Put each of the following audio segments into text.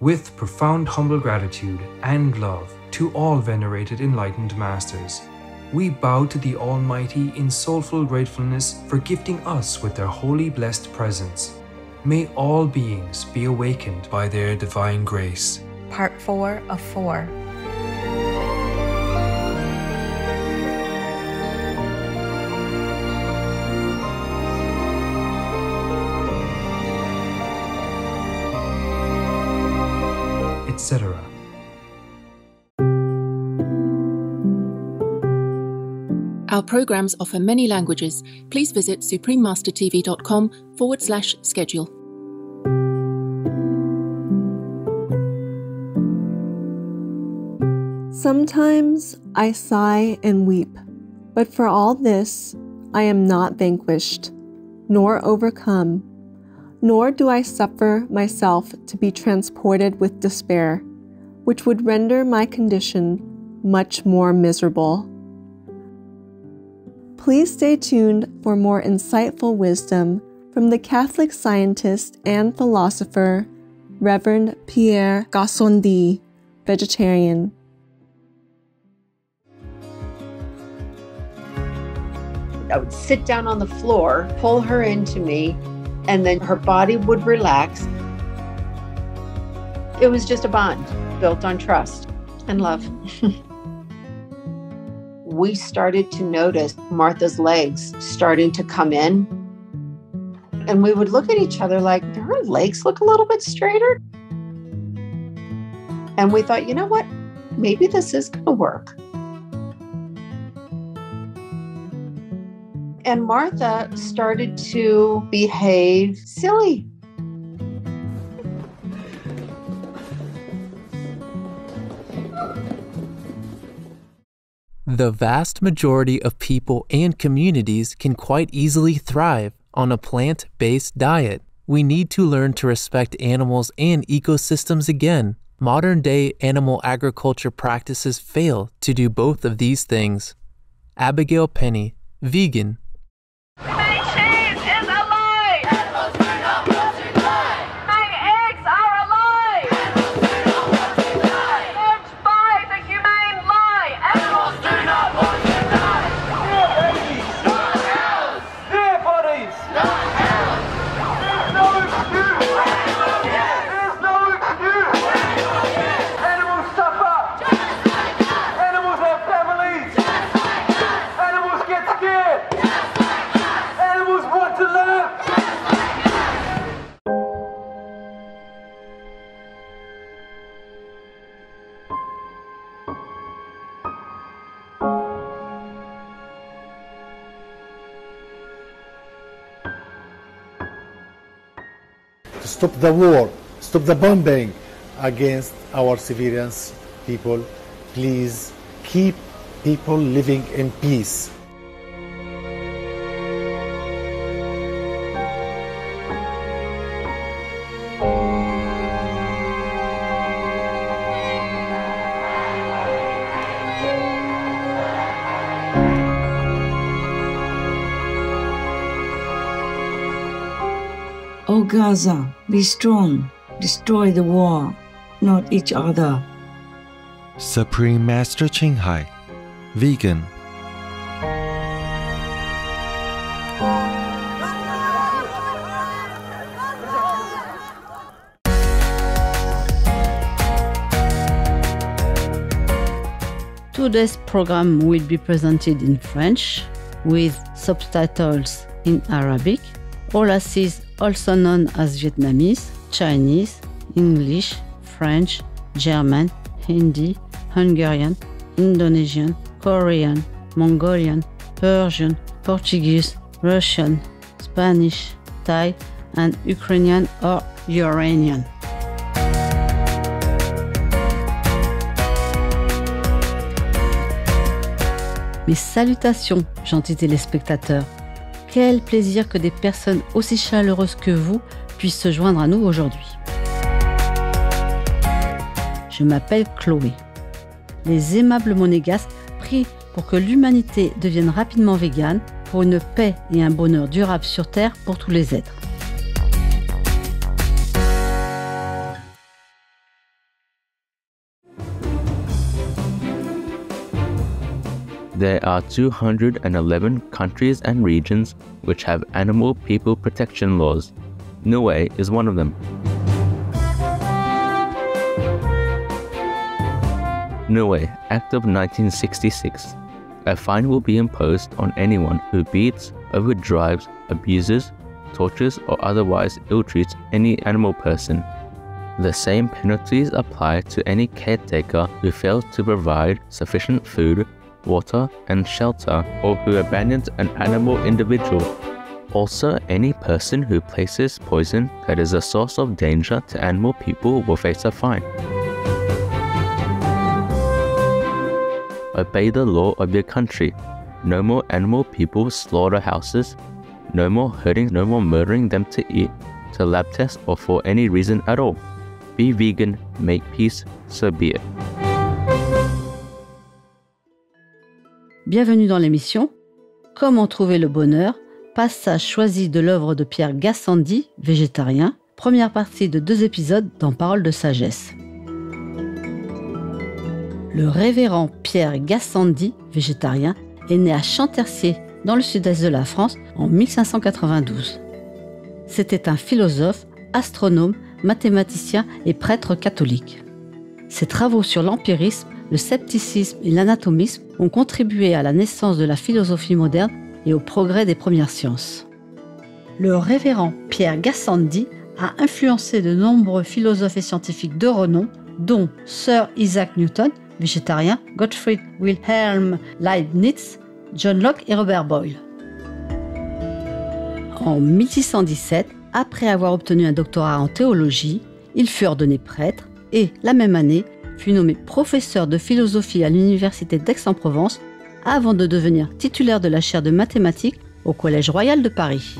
with profound humble gratitude and love to all venerated enlightened masters. We bow to the Almighty in soulful gratefulness for gifting us with their holy blessed presence. May all beings be awakened by their divine grace. Part 4 of 4. Etc. Our programs offer many languages. Please visit suprememastertv.com/schedule. Sometimes I sigh and weep, but for all this, I am not vanquished, nor overcome, nor do I suffer myself to be transported with despair, which would render my condition much more miserable. Please stay tuned for more insightful wisdom from the Catholic scientist and philosopher, Reverend Pierre Gassendi, vegetarian. I would sit down on the floor, pull her into me, and then her body would relax. It was just a bond built on trust and love. We started to notice Martha's legs starting to come in. And we would look at each other like, do her legs look a little bit straighter? And we thought, you know what? Maybe this is going to work. And Martha started to behave silly. The vast majority of people and communities can quite easily thrive on a plant-based diet. We need to learn to respect animals and ecosystems again. Modern-day animal agriculture practices fail to do both of these things. Abigail Penny, vegan. Stop the war, stop the bombing against our civilians, people. Please keep people living in peace. O Gaza, be strong, destroy the war, not each other. Supreme Master Ching Hai, vegan. Today's program will be presented in French with subtitles in Arabic. OLAS is also known as Vietnamese, Chinese, English, French, German, Hindi, Hungarian, Indonesian, Korean, Mongolian, Persian, Portuguese, Russian, Spanish, Thai, and Ukrainian or Iranian. Mes salutations, gentils téléspectateurs. Quel plaisir que des personnes aussi chaleureuses que vous puissent se joindre à nous aujourd'hui. Je m'appelle Chloé. Les aimables monégasques prient pour que l'humanité devienne rapidement végane pour une paix et un bonheur durable sur Terre pour tous les êtres. There are 211 countries and regions which have animal people protection laws. Niue is one of them. Niue, Act of 1966. A fine will be imposed on anyone who beats, overdrives, abuses, tortures, or otherwise ill-treats any animal person. The same penalties apply to any caretaker who fails to provide sufficient food, water, and shelter, or who abandons an animal individual. Also, any person who places poison that is a source of danger to animal people will face a fine. Obey the law of your country. No more animal people slaughterhouses. No more hurting, no more murdering them to eat, to lab test, or for any reason at all. Be vegan, make peace, so be it. Bienvenue dans l'émission Comment trouver le bonheur, passage choisi de l'œuvre de Pierre Gassendi, végétarien, première partie de 2 épisodes dans Paroles de sagesse. Le révérend Pierre Gassendi, végétarien, est né à Champtercier, dans le sud-est de la France, en 1592. C'était un philosophe, astronome, mathématicien et prêtre catholique. Ses travaux sur l'empirisme, le scepticisme et l'anatomisme ont contribué à la naissance de la philosophie moderne et au progrès des premières sciences. Le révérend Pierre Gassendi a influencé de nombreux philosophes et scientifiques de renom, dont Sir Isaac Newton, végétarien, Gottfried Wilhelm Leibniz, John Locke et Robert Boyle. En 1617, après avoir obtenu un doctorat en théologie, il fut ordonné prêtre et, la même année, fut nommé professeur de philosophie à l'université d'Aix-en-Provence avant de devenir titulaire de la chaire de mathématiques au Collège royal de Paris.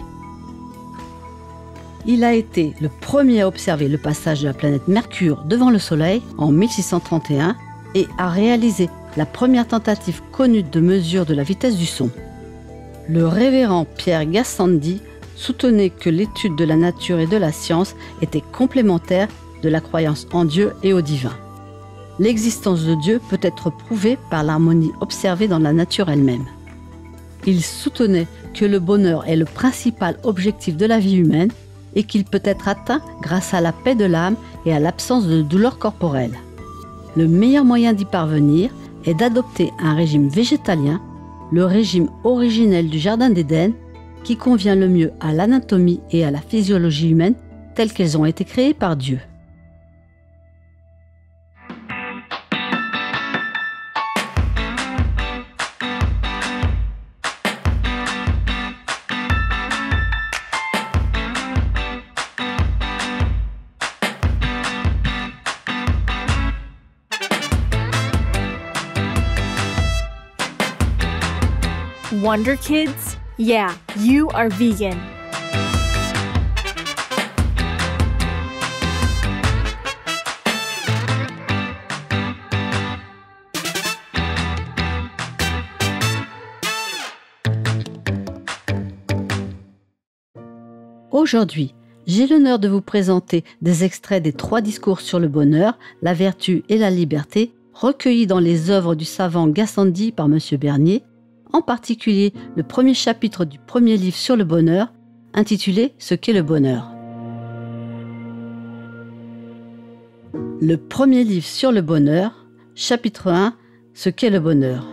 Il a été le premier à observer le passage de la planète Mercure devant le Soleil en 1631 et a réalisé la première tentative connue de mesure de la vitesse du son. Le révérend Pierre Gassendi soutenait que l'étude de la nature et de la science était complémentaire de la croyance en Dieu et au divin. L'existence de Dieu peut être prouvée par l'harmonie observée dans la nature elle-même. Il soutenait que le bonheur est le principal objectif de la vie humaine et qu'il peut être atteint grâce à la paix de l'âme et à l'absence de douleur corporelle. Le meilleur moyen d'y parvenir est d'adopter un régime végétalien, le régime originel du Jardin d'Éden, qui convient le mieux à l'anatomie et à la physiologie humaine telles qu'elles ont été créées par Dieu. Wonder Kids? Yeah, you are vegan. Aujourd'hui, j'ai l'honneur de vous présenter des extraits des 3 discours sur le bonheur, la vertu et la liberté, recueillis dans les œuvres du savant Gassendi par M. Bernier, en particulier le premier chapitre du premier livre sur le bonheur, intitulé « Ce qu'est le bonheur ». Le premier livre sur le bonheur, chapitre 1, « Ce qu'est le bonheur ».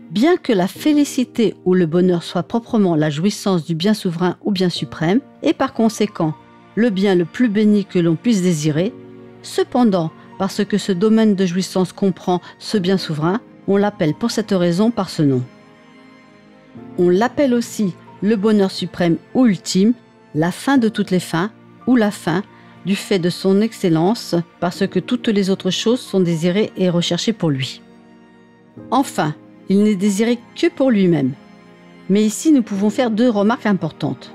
Bien que la félicité ou le bonheur soit proprement la jouissance du bien souverain ou bien suprême, et par conséquent le bien le plus béni que l'on puisse désirer, cependant, parce que ce domaine de jouissance comprend ce bien souverain, on l'appelle pour cette raison par ce nom. On l'appelle aussi le bonheur suprême ou ultime, la fin de toutes les fins, ou la fin, du fait de son excellence, parce que toutes les autres choses sont désirées et recherchées pour lui. Enfin, il n'est désiré que pour lui-même. Mais ici, nous pouvons faire 2 remarques importantes.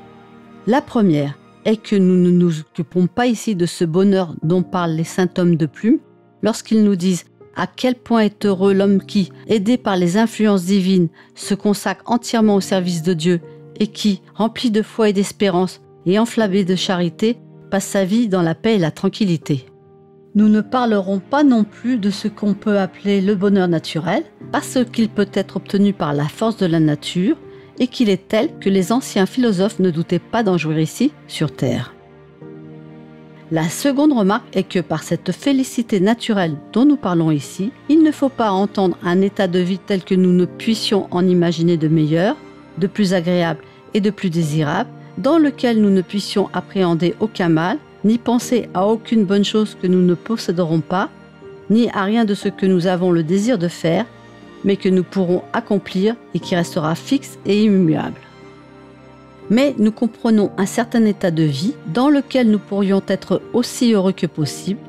La première est que nous ne nous occupons pas ici de ce bonheur dont parlent les saint hommes de plume lorsqu'ils nous disent à quel point est heureux l'homme qui, aidé par les influences divines, se consacre entièrement au service de Dieu et qui, rempli de foi et d'espérance et enflammé de charité, passe sa vie dans la paix et la tranquillité. Nous ne parlerons pas non plus de ce qu'on peut appeler le bonheur naturel, parce qu'il peut être obtenu par la force de la nature et qu'il est tel que les anciens philosophes ne doutaient pas d'en jouir ici, sur Terre. La seconde remarque est que par cette félicité naturelle dont nous parlons ici, il ne faut pas entendre un état de vie tel que nous ne puissions en imaginer de meilleur, de plus agréable et de plus désirable, dans lequel nous ne puissions appréhender aucun mal, ni penser à aucune bonne chose que nous ne posséderons pas, ni à rien de ce que nous avons le désir de faire, mais que nous pourrons accomplir et qui restera fixe et immuable. Mais nous comprenons un certain état de vie dans lequel nous pourrions être aussi heureux que possible,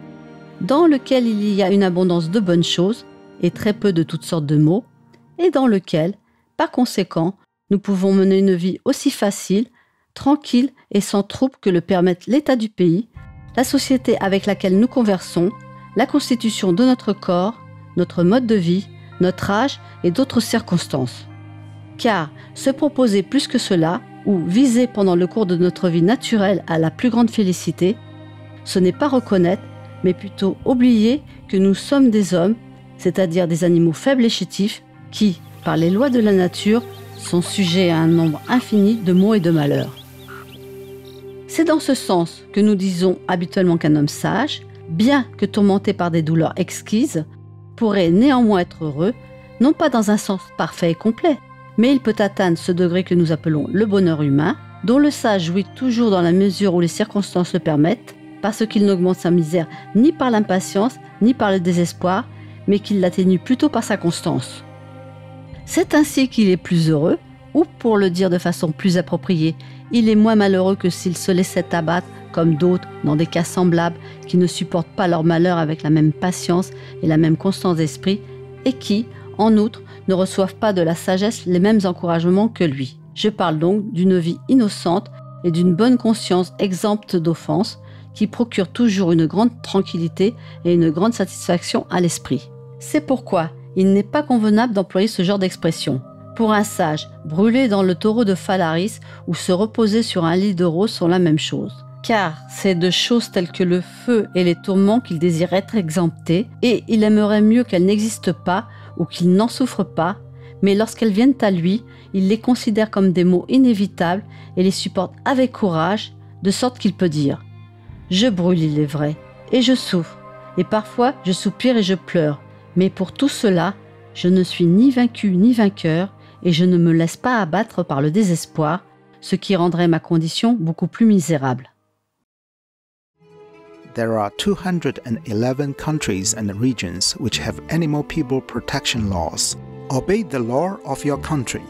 dans lequel il y a une abondance de bonnes choses et très peu de toutes sortes de maux, et dans lequel, par conséquent, nous pouvons mener une vie aussi facile, tranquille et sans trouble que le permettent l'état du pays, la société avec laquelle nous conversons, la constitution de notre corps, notre mode de vie, notre âge et d'autres circonstances. Car se proposer plus que cela, ou viser pendant le cours de notre vie naturelle à la plus grande félicité, ce n'est pas reconnaître, mais plutôt oublier que nous sommes des hommes, c'est-à-dire des animaux faibles et chétifs, qui, par les lois de la nature, sont sujets à un nombre infini de maux et de malheurs. C'est dans ce sens que nous disons habituellement qu'un homme sage, bien que tourmenté par des douleurs exquises, pourrait néanmoins être heureux, non pas dans un sens parfait et complet, mais il peut atteindre ce degré que nous appelons le bonheur humain, dont le sage jouit toujours dans la mesure où les circonstances le permettent, parce qu'il n'augmente sa misère ni par l'impatience, ni par le désespoir, mais qu'il l'atténue plutôt par sa constance. C'est ainsi qu'il est plus heureux, ou pour le dire de façon plus appropriée, il est moins malheureux que s'il se laissait abattre, comme d'autres, dans des cas semblables, qui ne supportent pas leur malheur avec la même patience et la même constance d'esprit, et qui, en outre, ne reçoivent pas de la sagesse les mêmes encouragements que lui. Je parle donc d'une vie innocente et d'une bonne conscience exempte d'offenses, qui procure toujours une grande tranquillité et une grande satisfaction à l'esprit. C'est pourquoi il n'est pas convenable d'employer ce genre d'expression. Pour un sage, brûler dans le taureau de Phalaris ou se reposer sur un lit de rose sont la même chose. Car c'est de choses telles que le feu et les tourments qu'il désire être exempté, et il aimerait mieux qu'elles n'existent pas ou qu'il n'en souffre pas, mais lorsqu'elles viennent à lui, il les considère comme des maux inévitables et les supporte avec courage, de sorte qu'il peut dire « Je brûle, il est vrai, et je souffre, et parfois je soupire et je pleure, mais pour tout cela, je ne suis ni vaincu ni vainqueur, et je ne me laisse pas abattre par le désespoir, ce qui rendrait ma condition beaucoup plus misérable. » There are 211 countries and regions which have animal people protection laws. Obey the law of your country.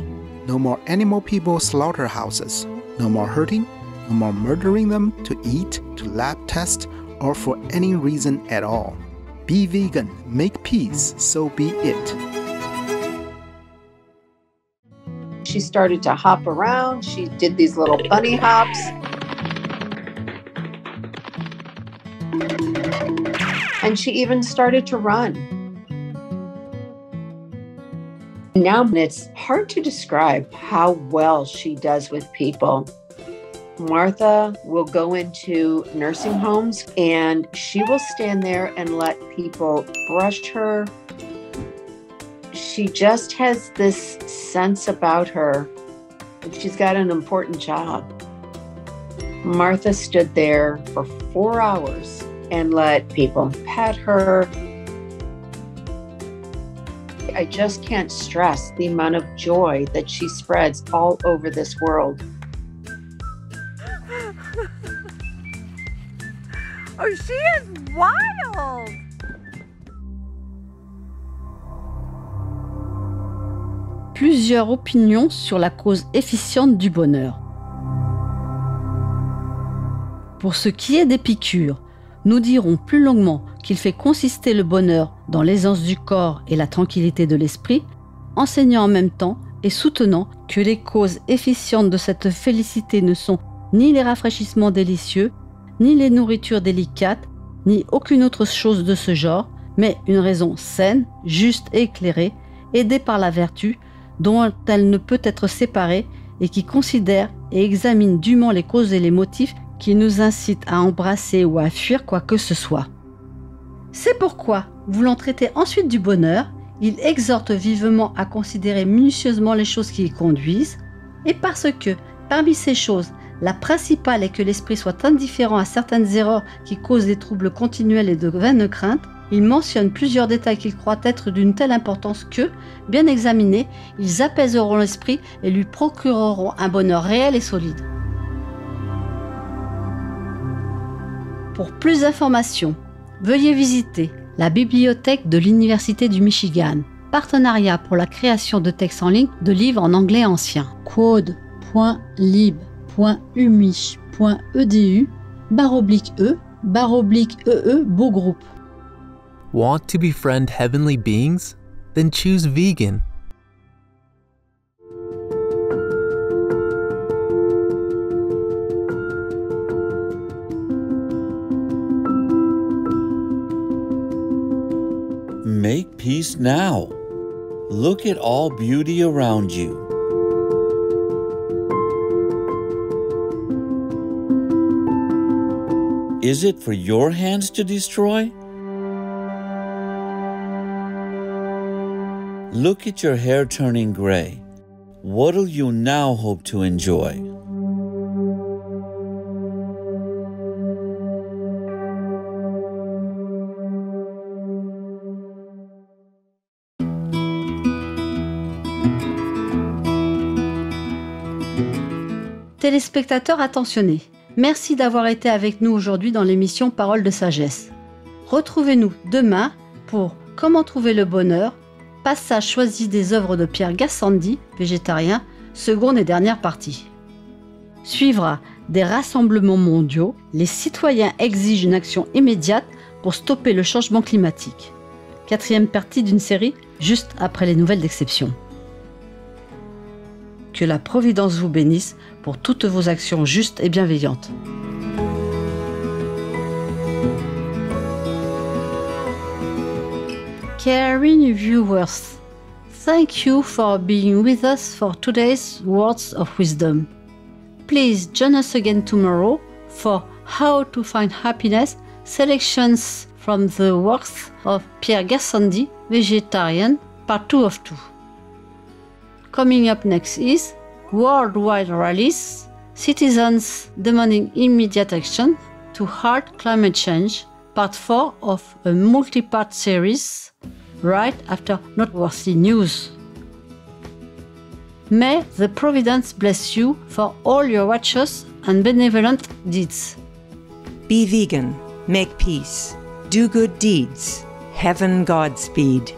No more animal people slaughterhouses. No more hurting. No more murdering them to eat, to lab test, or for any reason at all. Be vegan. Make peace. So be it. She started to hop around. She did these little bunny hops. And she even started to run. Now it's hard to describe how well she does with people. Martha will go into nursing homes and she will stand there and let people brush her. She just has this sense about her. She's got an important job. Martha stood there for 4 hours and let people pet her. I just can't stress the amount of joy that she spreads all over this world. Oh, she is wild! Plusieurs opinions sur la cause efficiente du bonheur. Pour ce qui est d'Épicure, nous dirons plus longuement qu'il fait consister le bonheur dans l'aisance du corps et la tranquillité de l'esprit, enseignant en même temps et soutenant que les causes efficientes de cette félicité ne sont ni les rafraîchissements délicieux, ni les nourritures délicates, ni aucune autre chose de ce genre, mais une raison saine, juste et éclairée, aidée par la vertu, dont elle ne peut être séparée et qui considère et examine dûment les causes et les motifs qui nous incitent à embrasser ou à fuir quoi que ce soit. C'est pourquoi, voulant traiter ensuite du bonheur, il exhorte vivement à considérer minutieusement les choses qui y conduisent, et parce que, parmi ces choses, la principale est que l'esprit soit indifférent à certaines erreurs qui causent des troubles continuels et de vaines craintes, il mentionne plusieurs détails qu'il croit être d'une telle importance que, bien examinés, ils apaiseront l'esprit et lui procureront un bonheur réel et solide. Pour plus d'informations, veuillez visiter la bibliothèque de l'Université du Michigan, partenariat pour la création de textes en ligne de livres en anglais ancien. quod.lib.umich.edu/e/EE beau groupe. Want to befriend heavenly beings? Then choose vegan. Make peace now. Look at all beauty around you. Is it for your hands to destroy? Look at your hair turning gray. What'll you now hope to enjoy? Téléspectateurs attentionnés, merci d'avoir été avec nous aujourd'hui dans l'émission Paroles de sagesse. Retrouvez-nous demain pour Comment trouver le bonheur, passage choisi des œuvres de Pierre Gassendi, végétarien, seconde et dernière partie. Suivra des rassemblements mondiaux, les citoyens exigent une action immédiate pour stopper le changement climatique. Quatrième partie d'une série, juste après les nouvelles d'exception. Que la Providence vous bénisse pour toutes vos actions justes et bienveillantes. Caring viewers, thank you for being with us for today's Words of Wisdom. Please join us again tomorrow for How to Find Happiness, selections from the works of Pierre Gassendi, vegetarian, part 2 of 2. Coming up next is Worldwide Rallies, Citizens Demanding Immediate Action to Halt Climate Change, part 4 of a multi-part series, right after Noteworthy News. May the Providence bless you for all your righteous and benevolent deeds. Be vegan, make peace, do good deeds, heaven Godspeed.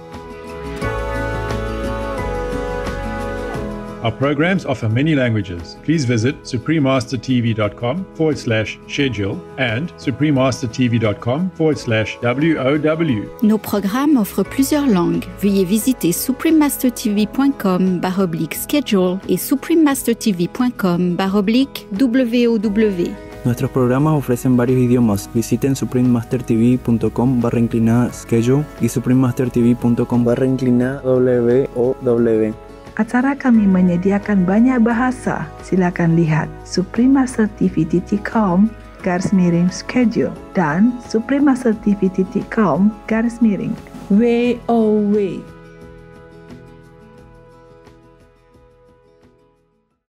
Our programs offer many languages. Please visit suprememastertv.com/schedule and suprememastertv.com/WOW. Nos programmes offrent plusieurs langues. Veuillez visiter suprememastertv.com/schedule et suprememastertv.com/WOW. Nuestros programas ofrecen varios idiomas. Visiten suprememastertv.com/schedule y suprememastertv.com/WOW. Acara kami menyediakan banyak bahasa. Silakan lihat suprememastertv.com/schedule dan suprememastertv.com/WOW.